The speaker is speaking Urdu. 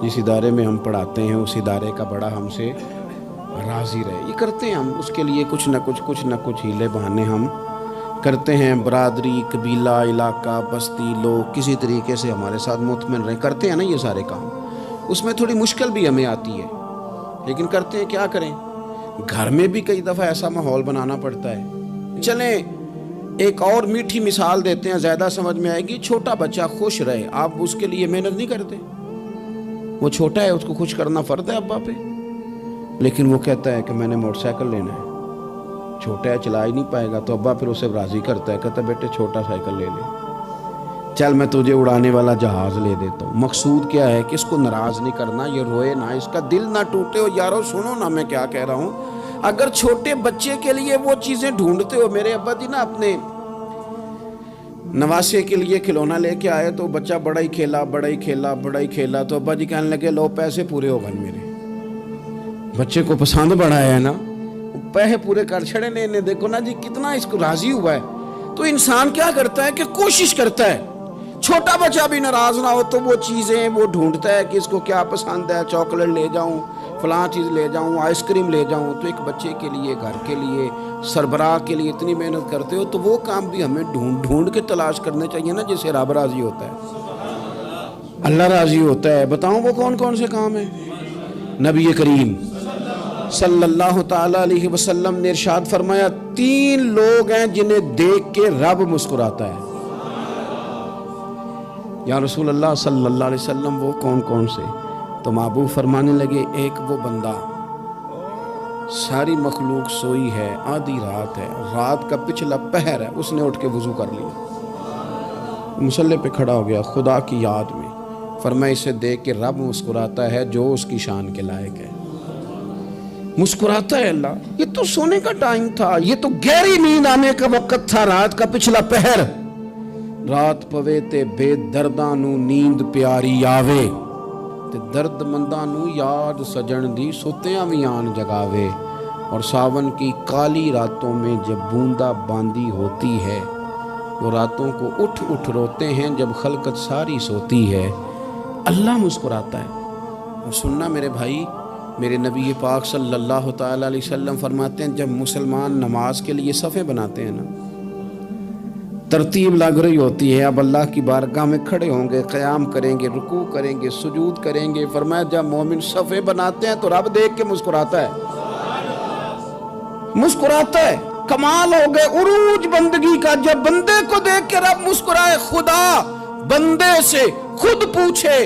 جس ادارے میں ہم پڑھاتے ہیں اس ادارے کا بڑا ہم سے راضی رہے. یہ کرتے ہیں ہم، اس کے لیے کچھ نہ کچھ ہیلے بہانے ہم کرتے ہیں. برادری، قبیلہ، علاقہ، بستی، لوگ کسی طریقے سے ہمارے ساتھ مطمئن رہیں. کرتے ہیں نا یہ سارے کام. اس میں تھوڑی مشکل بھی ہمیں آتی ہے لیکن کرتے ہیں. کیا کریں، گھر میں بھی کئی دفعہ ایسا ماحول بنانا پڑتا ہے. چلیں ایک اور میٹھی مثال دیتے ہیں، زیادہ سمجھ میں آئے گی. چھوٹا بچہ خوش رہے، آپ اس کے لیے محنت نہیں کرتے. وہ چھوٹا ہے، اس کو خوش کرنا فرض ہے ابا پہ. لیکن وہ کہتا ہے کہ میں نے موٹر سائیکل لینا ہے. چھوٹا ہے، چلا ہی نہیں پائے گا، تو ابا پھر اسے راضی کرتا ہے، کہتا ہے بیٹے چھوٹا سائیکل لے لے، چل میں تجھے اڑانے والا جہاز لے دیتا ہوں. مقصود کیا ہے کہ اس کو ناراض نہیں کرنا، یہ روئے نہ، اس کا دل نہ ٹوٹے. ہو یارو سنو نا میں کیا کہہ رہا ہوں. اگر چھوٹے بچے کے لیے وہ چیزیں ڈھونڈتے ہو، میرے ابا جی نا اپنے نواسے کے لیے کھلونا لے کے آئے تو بچہ بڑا ہی کھیلا تو ابا جی کہنے لگے لو پیسے پورے ہو گئے. میرے بچے کو پسند بڑا ہے نا، پیسے پورے کر چھڑے نے. دیکھو نا جی کتنا اس کو راضی ہوا ہے. تو انسان کیا کرتا ہے کہ کوشش کرتا ہے چھوٹا بچہ بھی ناراض نہ ہو، تو وہ چیزیں وہ ڈھونڈتا ہے کہ اس کو کیا پسند ہے. چاکلیٹ لے جاؤں، فلاں چیز لے جاؤں، آئس کریم لے جاؤں. تو ایک بچے کے لیے، گھر کے لیے، سربراہ کے لیے اتنی محنت کرتے ہو، تو وہ کام بھی ہمیں ڈھونڈ کے تلاش کرنے چاہیے نا جس سے رب راضی ہوتا ہے، اللہ راضی ہوتا ہے. بتاؤں وہ کون کون سے کام ہیں؟ نبی کریم صلی اللہ تعالیٰ علیہ وسلم نے ارشاد فرمایا 3 لوگ ہیں جنہیں دیکھ کے رب مسکراتا ہے. یا رسول اللہ صلی اللہ علیہ وسلم وہ کون کون سے؟ تو محبوب فرمانے لگے ایک وہ بندہ ساری مخلوق سوئی ہے، آدھی رات ہے، رات کا پچھلا پہر ہے، اس نے اٹھ کے وضو کر لیا، مصلی پہ کھڑا ہو گیا خدا کی یاد میں. فرمایا اسے دیکھ کے رب مسکراتا ہے جو اس کی شان کے لائق ہے. مسکراتا ہے اللہ. یہ تو سونے کا ٹائم تھا، یہ تو گہری نیند آنے کا وقت تھا، رات کا پچھلا پہر. رات پوے تے بے درداں نو نیند پیاری آوے، تے درد منداں نو یاد سجن دی ستیاں وی آن جگاوے. اور ساون کی کالی راتوں میں جب بوندا باندی ہوتی ہے، وہ راتوں کو اٹھ اٹھ روتے ہیں جب خلقت ساری سوتی ہے. اللہ مسکراتا ہے. اور سننا میرے بھائی، میرے نبی پاک صلی اللہ تعالیٰ علیہ وسلم فرماتے ہیں جب مسلمان نماز کے لیے صفیں بناتے ہیں نا، ترتیب لگ رہی ہوتی ہے، اب اللہ کی بارگاہ میں کھڑے ہوں گے، قیام کریں گے، رکوع کریں گے، سجود کریں گے. فرمایا جب مومن صفیں بناتے ہیں تو رب دیکھ کے مسکراتا ہے. مسکراتا ہے. کمال ہو گئے عروج بندگی کا جب بندے کو دیکھ کے رب مسکرائے. خدا بندے سے خود پوچھے